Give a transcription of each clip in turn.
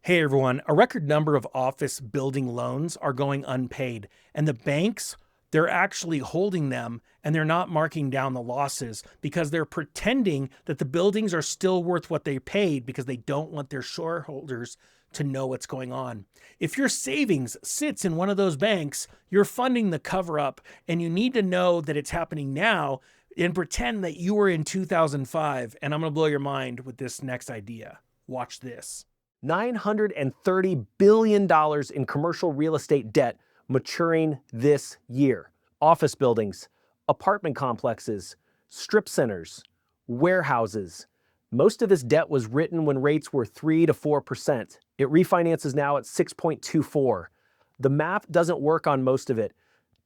Hey everyone, a record number of office building loans are going unpaid, and the banks, they're actually holding them and they're not marking down the losses because they're pretending that the buildings are still worth what they paid because they don't want their shareholders to know what's going on. If your savings sits in one of those banks, you're funding the cover up, and you need to know that it's happening now and pretend that you were in 2005. And I'm going to blow your mind with this next idea. Watch this. $930 billion in commercial real estate debt maturing this year. Office buildings, apartment complexes, strip centers, warehouses. Most of this debt was written when rates were 3 to 4%. It refinances now at 6.24. The math doesn't work on most of it,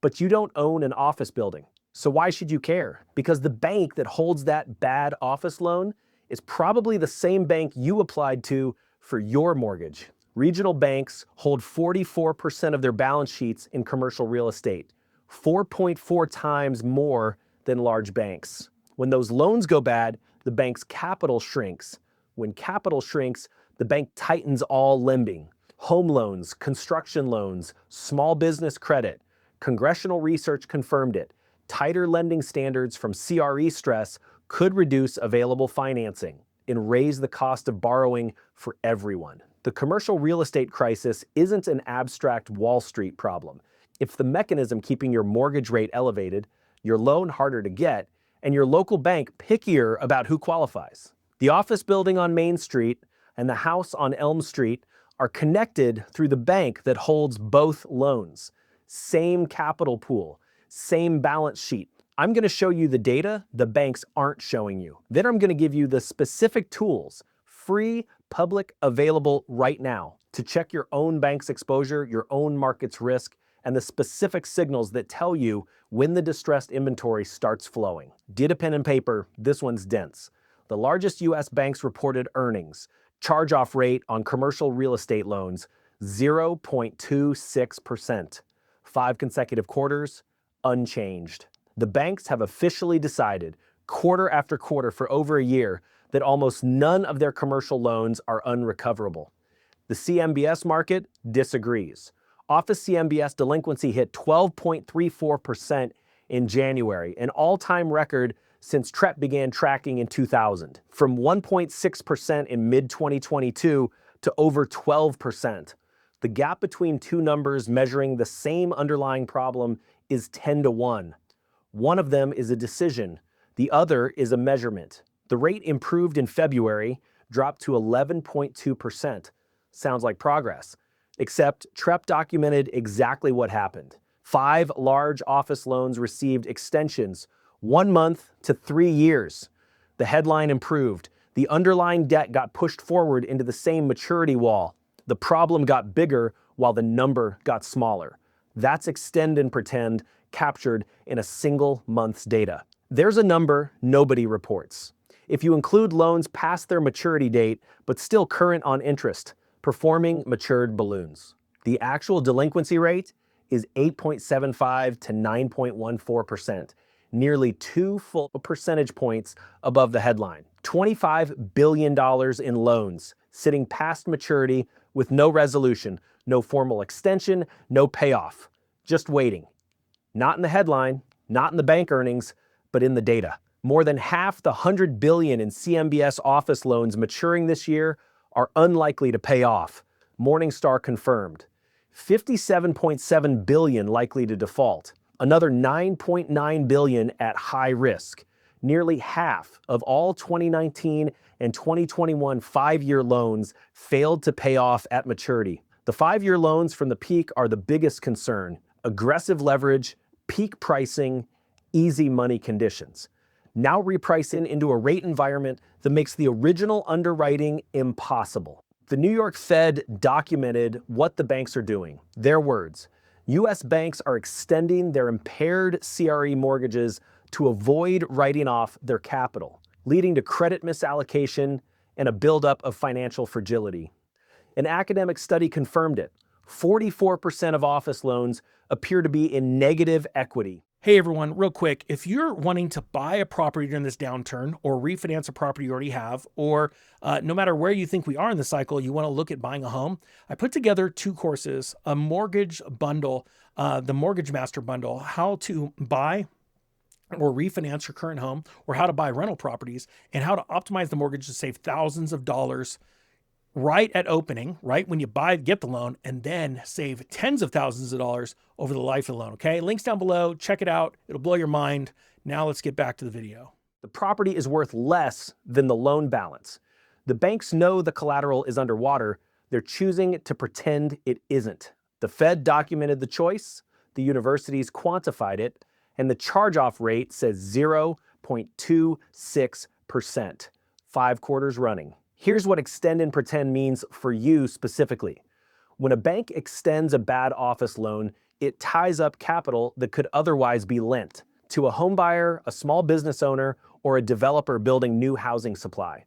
but you don't own an office building. So why should you care? Because the bank that holds that bad office loan is probably the same bank you applied to for your mortgage. Regional banks hold 44% of their balance sheets in commercial real estate, 4.4 times more than large banks. When those loans go bad, the bank's capital shrinks. When capital shrinks, the bank tightens all lending. Home loans, construction loans, small business credit. Congressional research confirmed it. Tighter lending standards from CRE stress could reduce available financing and raise the cost of borrowing for everyone. The commercial real estate crisis isn't an abstract Wall Street problem. It's the mechanism keeping your mortgage rate elevated, your loan harder to get, and your local bank pickier about who qualifies. The office building on Main Street and the house on Elm Street are connected through the bank that holds both loans. Same capital pool, same balance sheet. I'm going to show you the data the banks aren't showing you. Then I'm going to give you the specific tools, free, public, available right now, to check your own bank's exposure, your own market's risk, and the specific signals that tell you when the distressed inventory starts flowing. Get a pen and paper, this one's dense. The largest US banks reported earnings. Charge-off rate on commercial real estate loans, 0.26%. 5 consecutive quarters, unchanged. The banks have officially decided, quarter after quarter for over a year, that almost none of their commercial loans are unrecoverable. The CMBS market disagrees. Office CMBS delinquency hit 12.34% in January, an all-time record since TREP began tracking in 2000, from 1.6% in mid-2022 to over 12%. The gap between two numbers measuring the same underlying problem is 10 to 1. One of them is a decision, the other is a measurement. The rate improved in February, dropped to 11.2%. Sounds like progress. Except TREP documented exactly what happened. 5 large office loans received extensions, 1 month to 3 years. The headline improved. The underlying debt got pushed forward into the same maturity wall. The problem got bigger while the number got smaller. That's extend and pretend captured in a single month's data. There's a number nobody reports. If you include loans past their maturity date, but still current on interest, performing matured balloons. The actual delinquency rate is 8.75 to 9.14%, nearly 2 full percentage points above the headline. $25 billion in loans sitting past maturity with no resolution, no formal extension, no payoff, just waiting. Not in the headline, not in the bank earnings, but in the data. More than half the $100 billion in CMBS office loans maturing this year are unlikely to pay off. Morningstar confirmed. $57.7 billion likely to default. Another $9.9 billion at high risk. Nearly half of all 2019 and 2021 5-year loans failed to pay off at maturity. The 5-year loans from the peak are the biggest concern. Aggressive leverage, peak pricing, easy money conditions. Now repricing into a rate environment that makes the original underwriting impossible. The New York Fed documented what the banks are doing. Their words, US banks are extending their impaired CRE mortgages to avoid writing off their capital, leading to credit misallocation and a buildup of financial fragility. An academic study confirmed it. 44% of office loans appear to be in negative equity. Hey everyone, real quick, if you're wanting to buy a property during this downturn or refinance a property you already have, or no matter where you think we are in the cycle, you want to look at buying a home, I put together two courses, a mortgage bundle, the Mortgage Master Bundle, how to buy or refinance your current home, or how to buy rental properties, and how to optimize the mortgage to save thousands of dollars right at opening, right when you get the loan, and then save tens of thousands of dollars over the life of the loan. Okay, links down below. Check it out. It'll blow your mind. Now let's get back to the video. The property is worth less than the loan balance. The banks know the collateral is underwater. They're choosing to pretend it isn't. The Fed documented the choice, the universities quantified it, and the charge-off rate says 0.26%, 5 quarters running. Here's what extend and pretend means for you specifically. When a bank extends a bad office loan, it ties up capital that could otherwise be lent to a home buyer, a small business owner, or a developer building new housing supply.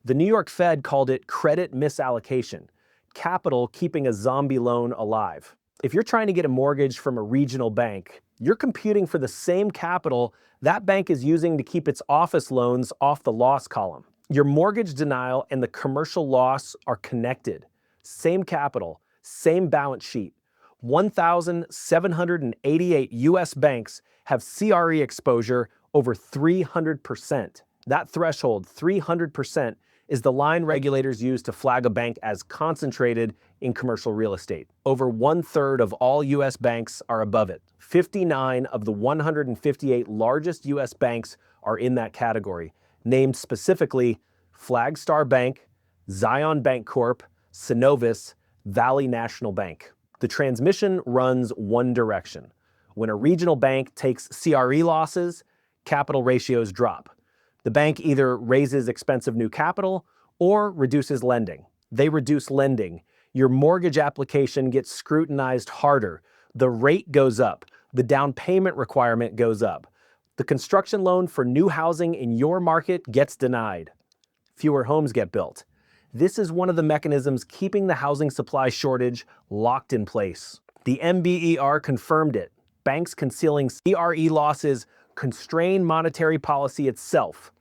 The New York Fed called it credit misallocation, capital keeping a zombie loan alive. If you're trying to get a mortgage from a regional bank, you're computing for the same capital that bank is using to keep its office loans off the loss column. Your mortgage denial and the commercial loss are connected. Same capital, same balance sheet. 1,788 US banks have CRE exposure over 300%. That threshold, 300%, is the line regulators use to flag a bank as concentrated in commercial real estate. Over 1/3 of all US banks are above it. 59 of the 158 largest US banks are in that category, named specifically Flagstar Bank, Zion Bancorp, Synovus, Valley National Bank. The transmission runs one direction. When a regional bank takes CRE losses, capital ratios drop. The bank either raises expensive new capital or reduces lending. They reduce lending. Your mortgage application gets scrutinized harder. The rate goes up. The down payment requirement goes up. The construction loan for new housing in your market gets denied. Fewer homes get built. This is one of the mechanisms keeping the housing supply shortage locked in place. The MBER confirmed it. Banks concealing CRE losses constrain monetary policy itself.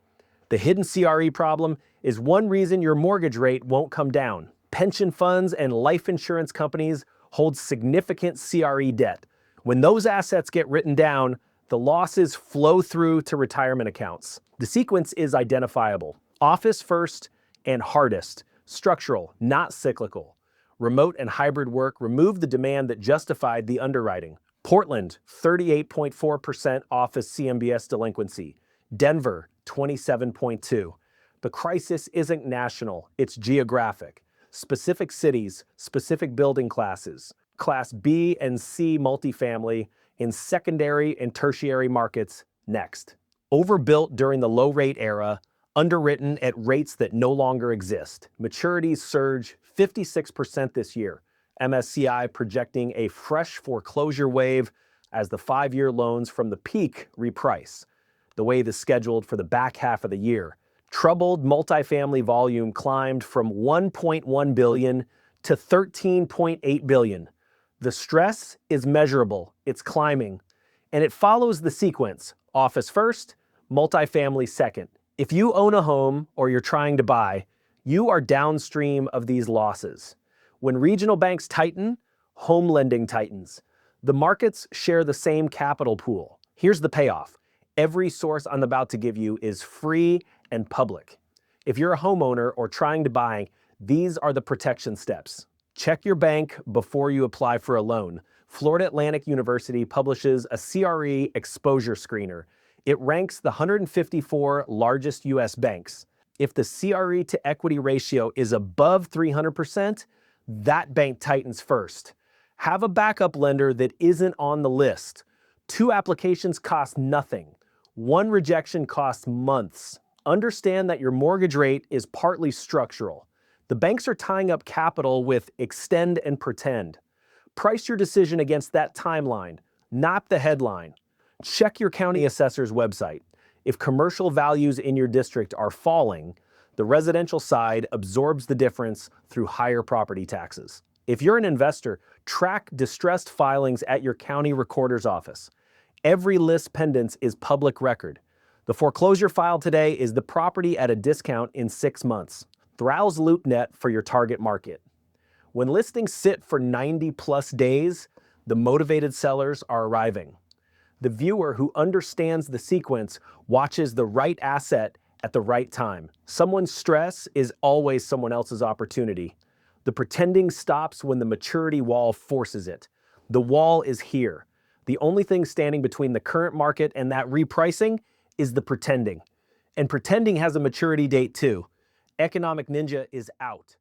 The hidden CRE problem is one reason your mortgage rate won't come down. Pension funds and life insurance companies hold significant CRE debt. When those assets get written down, the losses flow through to retirement accounts. The sequence is identifiable. Office first and hardest. Structural, not cyclical. Remote and hybrid work removed the demand that justified the underwriting. Portland, 38.4% office cmbs delinquency. Denver, 27.2%. The crisis isn't national, it's geographic. Specific cities, specific building classes. Class B and C multifamily in secondary and tertiary markets next. Overbuilt during the low-rate era, underwritten at rates that no longer exist. Maturities surge 56% this year. MSCI projecting a fresh foreclosure wave as the 5-year loans from the peak reprice. The wave is scheduled for the back half of the year. Troubled multifamily volume climbed from 1.1 billion to 13.8 billion. The stress is measurable, it's climbing, and it follows the sequence: office first, multifamily second. If you own a home or you're trying to buy, you are downstream of these losses. When regional banks tighten, home lending tightens. The markets share the same capital pool. Here's the payoff. Every source I'm about to give you is free and public. If you're a homeowner or trying to buy, these are the protection steps. Check your bank before you apply for a loan. Florida Atlantic University publishes a CRE exposure screener. It ranks the 154 largest US banks. If the CRE to equity ratio is above 300%, that bank tightens first. Have a backup lender that isn't on the list. 2 applications cost nothing. 1 rejection costs months. Understand that your mortgage rate is partly structural. The banks are tying up capital with extend and pretend. Price your decision against that timeline, not the headline. Check your county assessor's website. If commercial values in your district are falling, the residential side absorbs the difference through higher property taxes. If you're an investor, track distressed filings at your county recorder's office. Every list pendants is public record. The foreclosure filed today is the property at a discount in 6 months. Browse LoopNet for your target market. When listings sit for 90+ days, the motivated sellers are arriving. The viewer who understands the sequence watches the right asset at the right time. Someone's stress is always someone else's opportunity. The pretending stops when the maturity wall forces it. The wall is here. The only thing standing between the current market and that repricing is the pretending. And pretending has a maturity date too. Economic Ninja is out.